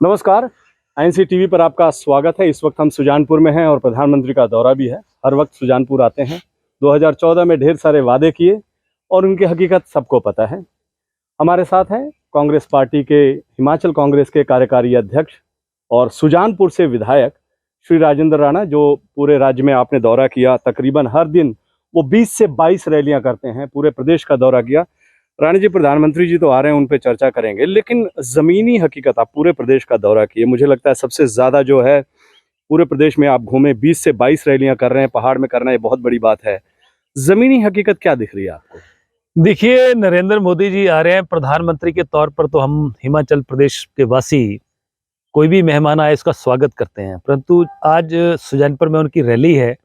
नमस्कार। INC TV पर आपका स्वागत है। इस वक्त हम सुजानपुर में हैं और प्रधानमंत्री का दौरा भी है। हर वक्त सुजानपुर आते हैं। 2014 में ढेर सारे वादे किए और उनकी हकीकत सबको पता है। हमारे साथ हैं कांग्रेस पार्टी के हिमाचल कांग्रेस के कार्यकारी अध्यक्ष और सुजानपुर से विधायक श्री राजेंद्र राणा, जो पूरे राज्य में आपने दौरा किया। तकरीबन हर दिन वो 20 से 22 रैलियां करते हैं, पूरे प्रदेश का दौरा किया। राणा जी, प्रधानमंत्री जी तो आ रहे हैं, उन पे चर्चा करेंगे, लेकिन ज़मीनी हकीकत आप पूरे प्रदेश का दौरा किए। मुझे लगता है सबसे ज़्यादा जो है पूरे प्रदेश में आप घूमे, 20 से 22 रैलियां कर रहे हैं, पहाड़ में करना ये बहुत बड़ी बात है। ज़मीनी हकीकत क्या दिख रही है आपको? देखिए, नरेंद्र मोदी जी आ रहे हैं प्रधानमंत्री के तौर पर, तो हम हिमाचल प्रदेश के वासी कोई भी मेहमान आए उसका स्वागत करते हैं। परंतु आज सुजानपुर में उनकी रैली है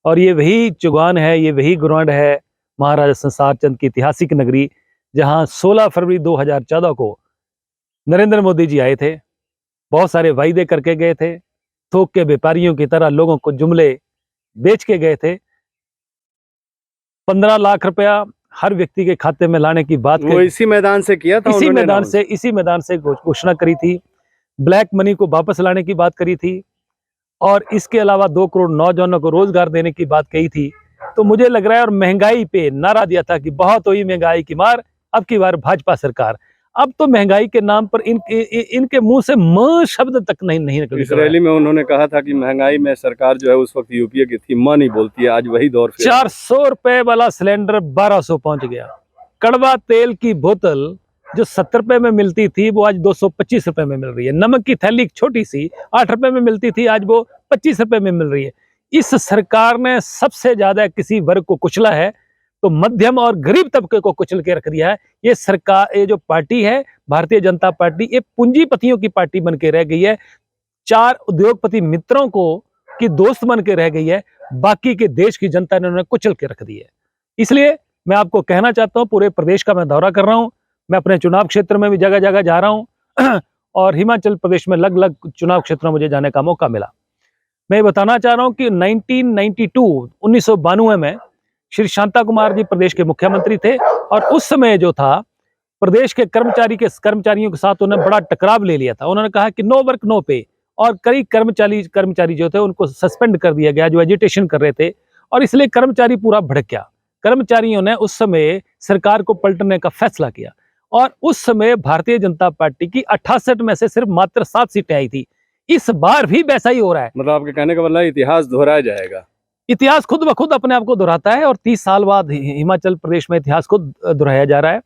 और ये वही चुगान है, ये वही ग्राउंड है, महाराजा संसार चंद की ऐतिहासिक नगरी, जहां 16 फरवरी 2014 को नरेंद्र मोदी जी आए थे। बहुत सारे वायदे करके गए थे, थोक के व्यापारियों की तरह लोगों को जुमले बेच के गए थे। 15 लाख रुपया हर व्यक्ति के खाते में लाने की बात वो इसी मैदान से किया था, इसी मैदान से घोषणा करी थी। ब्लैक मनी को वापस लाने की बात करी थी और इसके अलावा 2 करोड़ नौजवानों को रोजगार देने की बात कही थी। तो मुझे लग रहा है, और महंगाई पे नारा दिया था कि बहुत हुई महंगाई की मार, अब की बार भाजपा सरकार। अब तो महंगाई के नाम पर इनके मुंह से म शब्द तक नहीं निकल। इस रैली में उन्होंने कहा था कि महंगाई में सरकार जो है उस वक्त यूपीए की थी, मां नहीं बोलती है। आज वही दौर फिर 400 रुपए वाला सिलेंडर 1200 पहुंच गया। कड़वा तेल की बोतल जो 70 रुपए में मिलती थी वो आज 225 रुपए में मिल रही है। नमक की थैली छोटी सी 8 रुपए में मिलती थी, आज वो 25 रुपए में मिल रही है। इस सरकार ने सबसे ज्यादा किसी वर्ग को कुचला है तो मध्यम और गरीब तबके को कुचल के रख दिया है। ये सरकार, ये जो पार्टी है भारतीय जनता पार्टी, ये पूंजीपतियों की पार्टी बन के रह गई है। 4 उद्योगपति मित्रों को की दोस्त बन के रह गई है। बाकी के देश की जनता ने उन्हें कुचल के रख दी है। इसलिए मैं आपको कहना चाहता हूं, पूरे प्रदेश का मैं दौरा कर रहा हूं। मैं अपने चुनाव क्षेत्र में भी जगह जगह जा रहा हूं और हिमाचल प्रदेश में अलग अलग चुनाव क्षेत्रों में मुझे जाने का मौका मिला। मैं बताना चाह रहा हूं कि 1992 में श्री शांता कुमार जी प्रदेश के मुख्यमंत्री थे और उस समय जो था प्रदेश के कर्मचारियों के साथ उन्होंने बड़ा टकराव ले लिया था। उन्होंने कहा कि नो वर्क नो पे, और कई कर्मचारी जो थे उनको सस्पेंड कर दिया गया, जो एजिटेशन कर रहे थे, और इसलिए कर्मचारी पूरा भड़क गया। कर्मचारियों ने उस समय सरकार को पलटने का फैसला किया और उस समय भारतीय जनता पार्टी की 68 में से सिर्फ मात्र 7 सीटें आई थी। इस बार भी वैसा ही हो रहा है। मतलब आपके कहने का मतलब इतिहास दोहराया जाएगा। इतिहास खुद ब खुद अपने आप को दोहराता है और 30 साल बाद हिमाचल प्रदेश में इतिहास को दोहराया जा रहा है।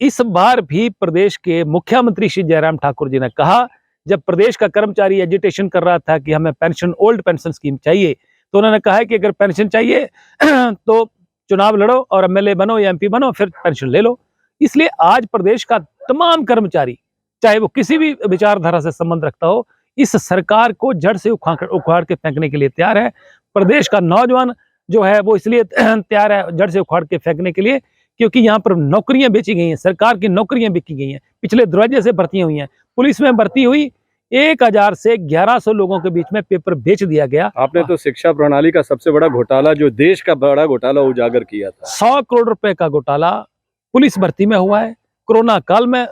इस बार भी प्रदेश के मुख्यमंत्री श्री जयराम ठाकुर जी ने कहा, जब प्रदेश का कर्मचारी एजिटेशन कर रहा था कि हमें पेंशन, ओल्ड पेंशन स्कीम चाहिए, तो उन्होंने कहा है कि अगर पेंशन चाहिए तो चुनाव लड़ो और एमएलए बनो या एमपी बनो, फिर पेंशन ले लो। इसलिए आज प्रदेश का तमाम कर्मचारी, चाहे वो किसी भी विचारधारा से संबंध रखता हो, इस सरकार को जड़ से उखाड़ के फेंकने के लिए तैयार है। प्रदेश का नौजवान जो है वो इसलिए तैयार है जड़ से उखाड़ के फेंकने के लिए, क्योंकि यहाँ पर नौकरियां बेची गई हैं, सरकार की नौकरियां बिकी गई हैं, पिछले दरवाजे से भर्तियां हुई हैं। पुलिस में भर्ती हुई, 1000 से 1100 लोगों के बीच में पेपर बेच दिया गया। आपने तो शिक्षा प्रणाली का सबसे बड़ा घोटाला, जो देश का बड़ा घोटाला, उजागर किया था। 100 करोड़ रुपए का घोटाला पुलिस भर्ती में हुआ है। कोरोना काल में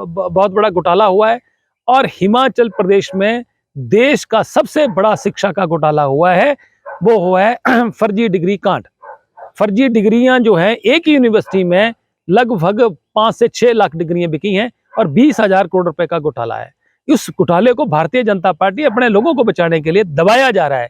बहुत बड़ा घोटाला हुआ है और हिमाचल प्रदेश में देश का सबसे बड़ा शिक्षा का घोटाला हुआ है, वो हुआ है फर्जी डिग्री कांड। फर्जी डिग्रियां जो हैं, एक ही यूनिवर्सिटी में लगभग 5 से 6 लाख डिग्रियां बिकी हैं और 20,000 करोड़ रुपए का घोटाला है। इस घोटाले को भारतीय जनता पार्टी अपने लोगों को बचाने के लिए दबाया जा रहा है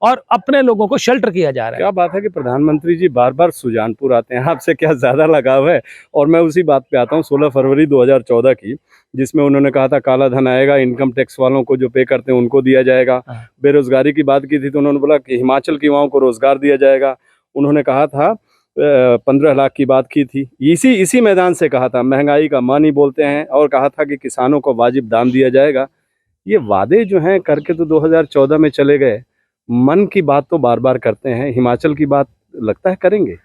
और अपने लोगों को शेल्टर किया जा रहा है। क्या बात है कि प्रधानमंत्री जी बार बार सुजानपुर आते हैं, आपसे क्या ज्यादा लगाव है? और मैं उसी बात पे आता हूँ, 16 फरवरी 2014 की, जिसमें उन्होंने कहा था काला धन आएगा, इनकम टैक्स वालों को जो पे करते हैं उनको दिया जाएगा। बेरोजगारी की बात की थी तो उन्होंने बोला कि हिमाचल के युवाओं को रोजगार दिया जाएगा। उन्होंने कहा था 15 लाख की बात की थी, इसी मैदान से कहा था महंगाई का मां नहीं बोलते हैं, और कहा था कि किसानों को वाजिब दाम दिया जाएगा। ये वादे जो हैं करके तो 2014 में चले गए, मन की बात तो बार बार करते हैं, हिमाचल की बात लगता है करेंगे?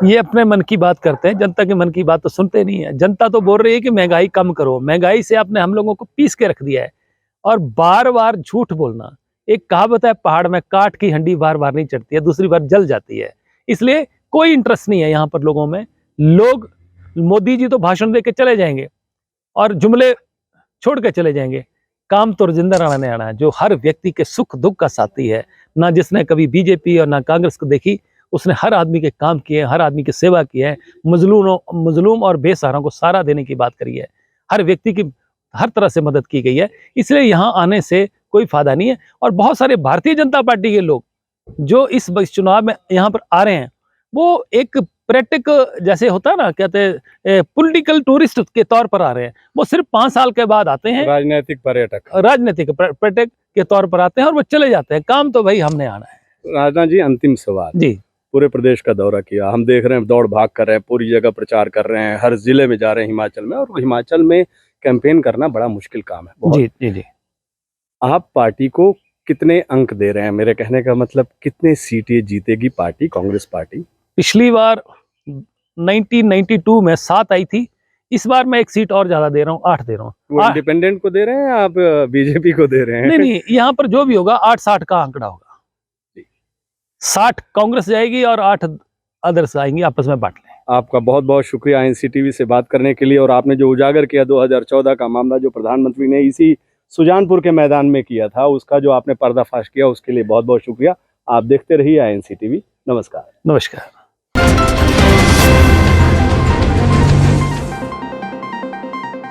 ये अपने मन की बात करते हैं, जनता के मन की बात तो सुनते नहीं है। जनता तो बोल रही है कि महंगाई कम करो। महंगाई से आपने हम लोगों को पीस के रख दिया है और बार बार झूठ बोलना। एक कहावत है, पहाड़ में काठ की हंडी बार बार नहीं चढ़ती है, दूसरी बार जल जाती है। इसलिए कोई इंटरेस्ट नहीं है यहाँ पर लोगों में। लोग, मोदी जी तो भाषण दे के चले जाएंगे और जुमले छोड़ के चले जाएंगे। काम तो राजेंद्र राणा ने आना है, जो हर व्यक्ति के सुख दुख का साथी है। ना जिसने कभी बीजेपी और ना कांग्रेस को देखी, उसने हर आदमी के काम किए, हर आदमी की सेवा की है, मजलूम और बेसहारों को सहारा देने की बात करी है, हर व्यक्ति की हर तरह से मदद की गई है। इसलिए यहाँ आने से कोई फायदा नहीं है। और बहुत सारे भारतीय जनता पार्टी के लोग जो इस चुनाव में यहाँ पर आ रहे हैं, वो एक पर्यटक जैसे होता है ना, कहते हैं पॉलिटिकल टूरिस्ट के तौर पर आ रहे हैं। वो सिर्फ 5 साल के बाद आते हैं, राजनीतिक पर्यटक के तौर पर आते हैं और वो चले जाते हैं। काम तो भाई हमने आना है। राजनाथ जी, अंतिम सवाल जी, पूरे प्रदेश का दौरा किया, हम देख रहे हैं दौड़ भाग कर रहे हैं, पूरी जगह प्रचार कर रहे हैं, हर जिले में जा रहे हैं हिमाचल में, और हिमाचल में कैंपेन करना बड़ा मुश्किल काम है बहुत। जी जी जी। आप पार्टी को कितने अंक दे रहे हैं? मेरे कहने का मतलब कितने सीटें जीतेगी पार्टी, कांग्रेस पार्टी? पिछली बार 1992 में 7 आई थी, इस बार मैं 1 सीट और ज्यादा दे रहा हूँ, 8 दे रहा हूँ। वो इंडिपेंडेंट को दे रहे हैं, आप बीजेपी को दे रहे हैं? नहीं नहीं, यहाँ पर जो भी होगा 8-60 का आंकड़ा होगा। 60 कांग्रेस जाएगी और 8 अदर्स आएंगी, आपस में बांट लें। आपका बहुत बहुत शुक्रिया एनसीटीवी से बात करने के लिए, और आपने जो उजागर किया 2014 का मामला, जो प्रधानमंत्री ने इसी सुजानपुर के मैदान में किया था, उसका जो आपने पर्दाफाश किया, उसके लिए बहुत बहुत शुक्रिया। आप देखते रहिए एनसीटीवी। नमस्कार। नमस्कार।